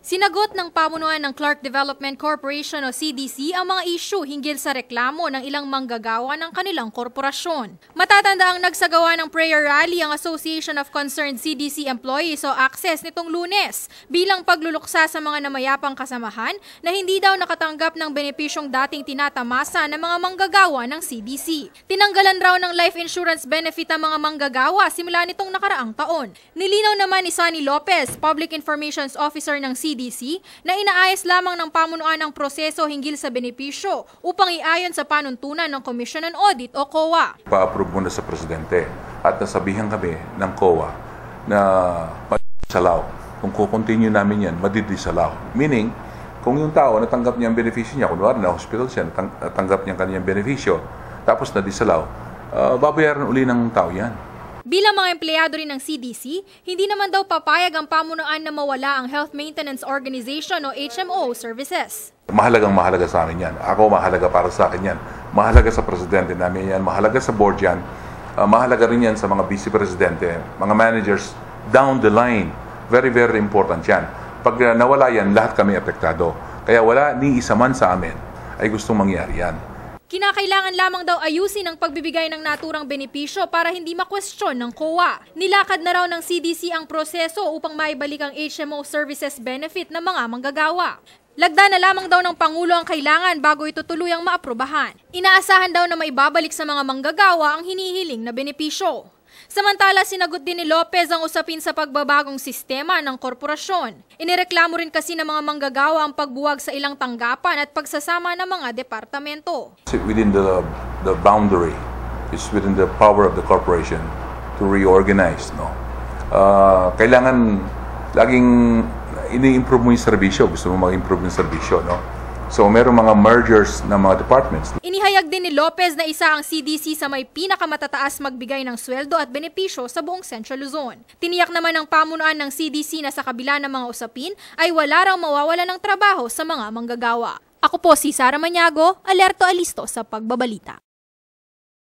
Sinagot ng pamunuan ng Clark Development Corporation o CDC ang mga issue hinggil sa reklamo ng ilang manggagawa ng kanilang korporasyon. Matatandaang nagsagawa ng prayer rally ang Association of Concerned CDC Employees o ACCESS nitong Lunes bilang pagluluksa sa mga namayapang kasamahan na hindi daw nakatanggap ng benepisyong dating tinatamasa ng mga manggagawa ng CDC. Tinanggalan raw ng life insurance benefit ang mga manggagawa simula nitong nakaraang taon. Nilinaw naman ni Sonny Lopez, Public Information Officer ng CDC, na inaayos lamang ng pamunuan ang proseso hinggil sa benepisyo upang iayon sa panuntunan ng Commission on Audit o COA. Pa-approve muna sa Presidente at nasabihan kami ng COA na madidisalaw. Kung kukontinue namin yan, madidisalaw. Meaning, kung yung tao natanggap niya ang benepisyo niya, kunwari na hospital siya, natanggap niya ang kanyang benepisyo, tapos nadisalaw, babayaran uli ng tao yan. Bilang mga empleyado rin ng CDC, hindi naman daw papayag ang pamunuan na mawala ang Health Maintenance Organization o HMO services. Mahalaga sa amin yan. Ako, mahalaga para sa akin yan. Mahalaga sa presidente namin yan. Mahalaga sa board yan. Mahalaga rin yan sa mga vice-presidente, mga managers down the line. Very, very important yan. Pag nawala yan, lahat kami apektado. Kaya wala ni isa man sa amin ay gustong mangyari yan. Kinakailangan lamang daw ayusin ang pagbibigay ng naturang benepisyo para hindi makwestiyon ng COA. Nilakad na raw ng CDC ang proseso upang maibalik ang HMO services benefit ng mga manggagawa. Lagda na lamang daw ng Pangulo ang kailangan bago ito tuluyang maaprubahan. Inaasahan daw na maibabalik sa mga manggagawa ang hinihiling na benepisyo. Samantala, sinagot din ni Lopez ang usapin sa pagbabagong sistema ng korporasyon. Inireklamo rin kasi ng mga manggagawa ang pagbuwag sa ilang tanggapan at pagsasama ng mga departamento. Within the boundary, is within the power of the corporation to reorganize. No? Kailangan laging ini-improve mo yung serbisyo. Gusto mo mag-improve yung serbisyo. No? So, meron mga mergers ng mga departments. Inihayag din ni Lopez na isa ang CDC sa may pinakamatataas magbigay ng sweldo at benepisyo sa buong Central Luzon. Tiniyak naman ng pamunuan ng CDC na sa kabila ng mga usapin ay wala raw mawawala ng trabaho sa mga manggagawa. Ako po si Sara Maniago, alerto alisto sa pagbabalita.